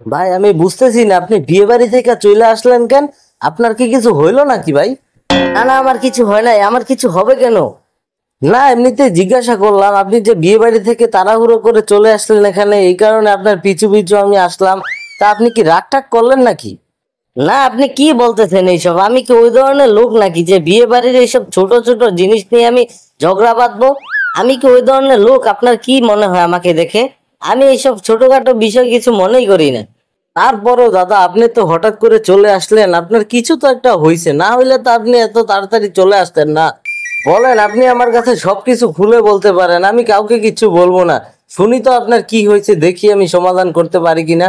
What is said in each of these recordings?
ভাই আমি বুঝতেছি না, আপনি বিয়ে বাড়ি থেকে চলে আসলেন কেন? আপনার কি কিছু হইলো নাকি ভাই? না না, আমার কিছু হয় নাই। আমার কিছু হবে কেন? না, এমনিতে জিজ্ঞাসা করলাম, আপনি যে বিয়ে বাড়ি থেকে তাড়াহুড়ো করে চলে আসলেন এখানে, এই কারণে আপনার পিছু পিছু আমি আসলাম। তা আপনি কি রাগ টাগ করলেন নাকি? না, আপনি কি বলতেছেন এইসব? আমি কি ওই ধরনের লোক নাকি যে বিয়ে বাড়ির এইসব ছোট ছোট জিনিস নিয়ে আমি ঝগড়া বাঁধবো? আমি কি ওই ধরনের লোক? আপনার কি মনে হয় আমাকে দেখে? আমি এইসব ছোটখাটো বিষয় কিছু মনেই করি না। তারপরেও দাদা, আপনি তো হঠাৎ করে চলে আসলেন, আপনার কিছু তো একটা হয়েছে, না হইলে তো আপনি এত তাড়াতাড়ি চলে আসতেন না। বলেন, আপনি আমার কাছে সবকিছু খুলে বলতে পারেন, আমি কাউকে কিছু বলবো না। শুনি তো আপনার কি হয়েছে, দেখি আমি সমাধান করতে পারি কিনা।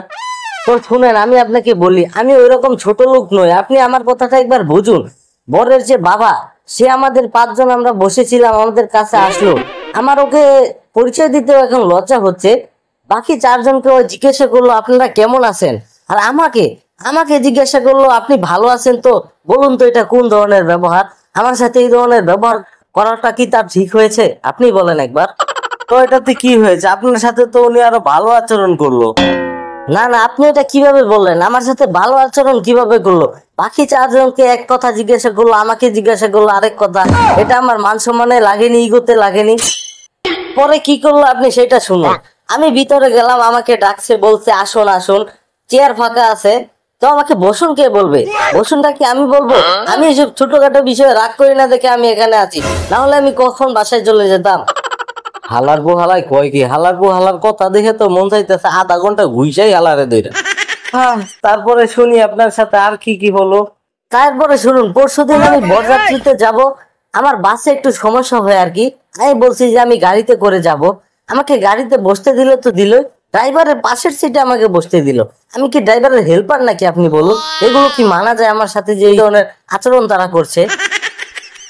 তো শুনেন, আমি আপনাকে বলি, আমি ওইরকম ছোট লোক নই। আপনি আমার কথাটা একবার বুঝুন। বরের যে বাবা, সে আমাদের পাঁচজন আমরা বসেছিলাম, আমাদের কাছে আসলো। আমার ওকে পরিচয় দিতেও এখন লজ্জা হচ্ছে। বাকি চারজনকে ও জিজ্ঞাসা করলো আপনারা কেমন আছেন, আর আমাকে আমাকে জিজ্ঞাসা করলো আপনি ভালো আছেন তো? বলুন তো, এটা কোন ধরনের ব্যবহার? আমার সাথে এই ধরনের ব্যবহার করাটা কি তার ঠিক হয়েছে? আপনি বলেন একবার। তো এটাতে কি হয়েছে? আপনার সাথে তো উনি আরো ভালো আচরণ করলো। না না, আপনি এটা কিভাবে বললেন? আমার সাথে ভালো আচরণ কিভাবে করলো? বাকি চারজনকে এক কথা জিজ্ঞাসা করলো, আমাকে জিজ্ঞাসা করলো আরেক কথা। এটা আমার মান সম্মানে লাগেনি, ইগোতে লাগেনি? পরে কি করলো আপনি সেটা শুনুন। আমি ভিতরে গেলাম, আমাকে ডাকছে, বলছে আসুন আসুন, চেয়ার ফাঁকা আছে। তো আমাকে বসুন কে বলবে? বসুনটা কি আমি বলবো? আমি এইসব ছোটখাটো বিষয়ে রাগ করি না দেখে আমি এখানে আছি, না হলে আমি কখন বাসায় চলে যেতাম। হালার পো হালাই কয় কি, হালার পো হালার কথা দেখে তো মন চাইতেছে আধা ঘন্টা ঘুইসাই হালারে দইরা। হ্যাঁ, তারপরে শুনি আপনার সাথে আর কি কি হলো। তারপরে শুনুন, পরশুদিন আমি বরযাত্রীতে যাব। আমার বাসে একটু সমস্যা হয় আর কি। আমি বলছি যে আমি গাড়িতে করে যাব। আমাকে গাড়িতে বসতে দিল তো দিল, ড্রাইভারের পাশের সিটে আমাকে বসতে দিল। আমি কি ড্রাইভারের হেল্পার নাকি আপনি বলুন? এগুলো কি মানা যায় আমার সাথে যে এই ধরনের আচরণ তারা করছে?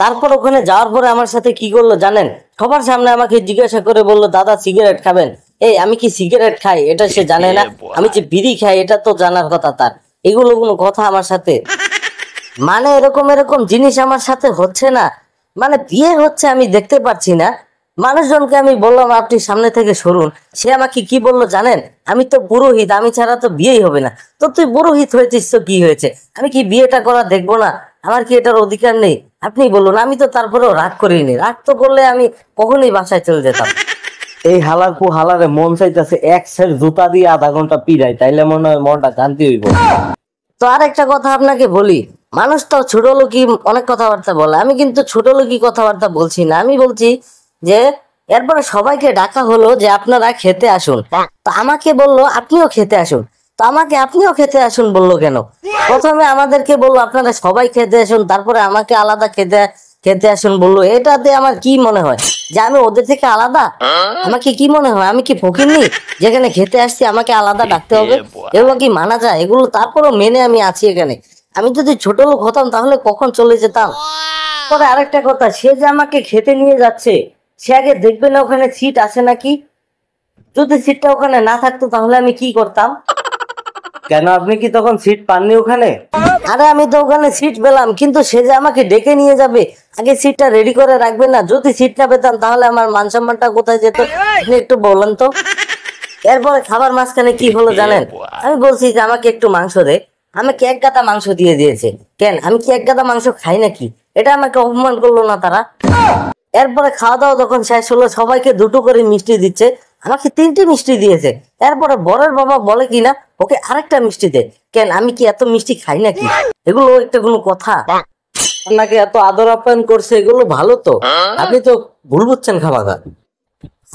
তারপর ওখানে যাওয়ার পরে আমার সাথে কি করলো জানেন? সবার সামনে আমাকে জিজ্ঞাসা করে বললো দাদা সিগারেট খাবেন? এই আমি কি সিগারেট খাই এটা সে জানে না? আমি যে বিড়ি খাই এটা তো জানার কথা তার। এগুলো কোনো কথা আমার সাথে? মানে এরকম এরকম জিনিস আমার সাথে হচ্ছে না। মানে বিয়ে হচ্ছে আমি দেখতে পাচ্ছি না। মানুষজনকে আমি বললাম আপনি সামনে থেকে সরুন। সে আমাকে কি বললো জানেন? আমি তো পুরোহিত, আমি ছাড়া তো বিয়েই হবে না। তো তুই পুরোহিত হয়েছিস তো কি হয়েছে? আমি কি বিয়েটা করা দেখবো না? আমার কি এটার অধিকার নেই? আপনি বলুন। আমি তো তারপরেও রাগ করিনি। রাগ তো করলে আমি কখনোই বাসায় চলে যেতাম। এই হালার পো হালারে মন চাইতেছে এক সের জুতা দিয়ে আধা ঘন্টা পিড়াই, তাইলে মনে হয় মনটা শান্তি হইব। তো আর একটা কথা আপনাকে বলি, মানুষ তো ছোট লোকই অনেক কথাবার্তা বলে। আমি কিন্তু ছোট লোকই কথাবার্তা বলছি না। আমি বলছি যে এরপরে সবাইকে ডাকা হলো যে আপনারা খেতে আসুন। তো আমাকে বললো আপনিও খেতে আসুন। তো আমাকে আপনিও খেতে আসুন বললো কেন? প্রথমে আমাদেরকে বললো আপনারা সবাই খেতে আসুন, তারপরে আমাকে আলাদা খেতে খেতে আসুন বললো। এটাতে আমার কি মনে হয় যে আমি ওদের থেকে আলাদা? আমাকে কি মনে হয় আমি কি ফকিন্নি যেখানে খেতে আসছি আমাকে আলাদা ডাকতে হবে? এগুলো কি মানা যায়? এগুলো তারপরও মেনে আমি আছি এখানে। আমি যদি ছোট লোক হতাম তাহলে কখন চলে যেতাম। পরে আরেকটা কথা, সে যে আমাকে খেতে নিয়ে যাচ্ছে, সে আগে দেখবে না ওখানে সিট আছে নাকি? যদি সিটটা ওখানে না থাকতো তাহলে আমি কি করতাম? কেন, আপনি কি তখন সিট পাননি ওখানে? আরে আমি তো ওখানে সিট পেলাম, কিন্তু সে যে আমাকে ডেকে নিয়ে যাবে, আগে সিটটা রেডি করে রাখবে না? যদি সিট না পেতাম তাহলে আমার মান সম্মানটা কোথায় যেত? আপনি একটু বলেন তো। এরপরে খাবার মাঝখানে কি হলো জানেন? আমি বলছি যে আমাকে একটু মাংস দে। আমাকে এক গাদা মাংস দিয়ে দিয়েছে। কেন, আমি কি এক গাদা মাংস খাই নাকি? এটা আমাকে অপমান করলো না তারা? এরপরে খাওয়া দাওয়া যখন শেষ হলো, সবাইকে দুটো করে মিষ্টি দিচ্ছে। আমাকে তিনটি মিষ্টি দিয়েছে। এরপরে বরের বাবা বলে কিনা ওকে আরেকটা মিষ্টি দে। কেন, আমি কি এত মিষ্টি খাই নাকি? এগুলো একটা কোনো কথা? আপনাকে এত আদর আপ্যায়ন করছে, এগুলো ভালো তো। আপনি তো ভুল বুঝছেন খামাখা।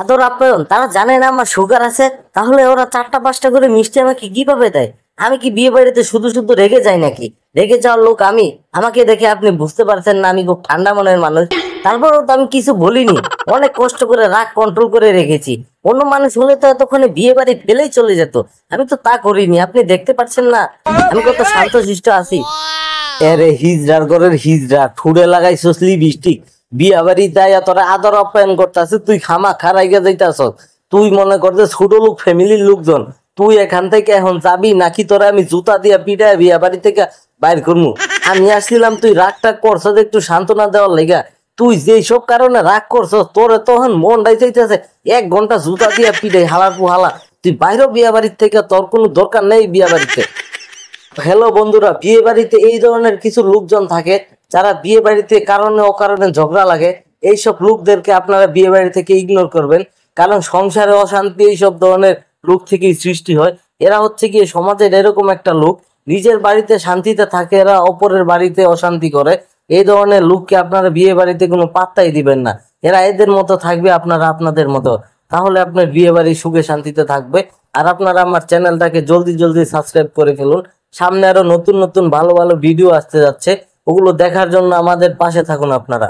আদর আপ্যায়ন? তারা জানে না আমার সুগার আছে? তাহলে ওরা চারটা পাঁচটা করে মিষ্টি আমাকে কিভাবে দেয়? আমি কি বিয়ে বাড়িতে শুধু শুধু রেগে যাই নাকি? রেগে যাওয়ার লোক আমি? আমাকে দেখে আপনি বুঝতে পারছেন না আমি খুব ঠান্ডা মনের মানুষ? তারপরেও তো আমি কিছু বলিনি। অনেক কষ্ট করে রাগ কন্ট্রোল করে রেখেছি। অন্য মানুষ হলে তো এতক্ষণে বিয়ে বাড়ি ফেলেই চলে যেত। আমি তো তা করিনি। আপনি দেখতে পাচ্ছেন না আমি কত শান্তশিষ্ট আছি? এরে হিজড়ার ঘরের হিজড়া, ঠুড়ে লাগাইছস লিপস্টিক, বিয়া বাড়ি যাইয়া তোরা আদর আপ্যায়ন করতেছে, তুই খামা খারাইয়া যাইতাছ। তুই মনে করতে ছোট লোক, ফ্যামিলির লোকজন, তুই এখান থেকে এখন যাবি নাকি তোরা আমি জুতা দিয়া পিটায় বিয়া বাড়ি থেকে বাইর করবো? আমি আসছিলাম, তুই রাগ টাগ করছস একটু সান্ত্বনা দেওয়ার লেগা। তুই যেই সব কারণে রাগ করছস, তোরে তখন মন ডাই চাইতেছে 1 ঘন্টা জুতা দিয়া পিটাই হালার পু হালা। তুই বাইরেও বিয়ে বাড়ির থেকে তোর কোনো দরকার নেই বিয়ে বাড়িতে। হ্যালো বন্ধুরা, বিয়ে বাড়িতে এই ধরনের কিছু লোকজন থাকে যারা বিয়ে বাড়িতে কারণে অকারণে ঝগড়া লাগে। এইসব লোকদেরকে আপনারা বিয়ে বাড়ি থেকে ইগনোর করবেন, কারণ সংসারে অশান্তি এইসব ধরনের লোক থেকেই সৃষ্টি হয়। এরা হচ্ছে কি সমাজের এরকম একটা লোক, নিজের বাড়িতে শান্তিতে থাকে, এরা অপরের বাড়িতে অশান্তি করে। এই ধরনের লোককে আপনারা বিয়ে বাড়িতে কোনো পাত্তাই দিবেন না। এরা এদের মতো থাকবে, আপনারা আপনাদের মতো, তাহলে আপনার বিয়ে বাড়ি সুখে শান্তিতে থাকবে। আর আপনারা আমার চ্যানেলটাকে জলদি জলদি সাবস্ক্রাইব করে ফেলুন। সামনে আরো নতুন নতুন ভালো ভালো ভিডিও আসতে যাচ্ছে, ওগুলো দেখার জন্য আমাদের পাশে থাকুন আপনারা।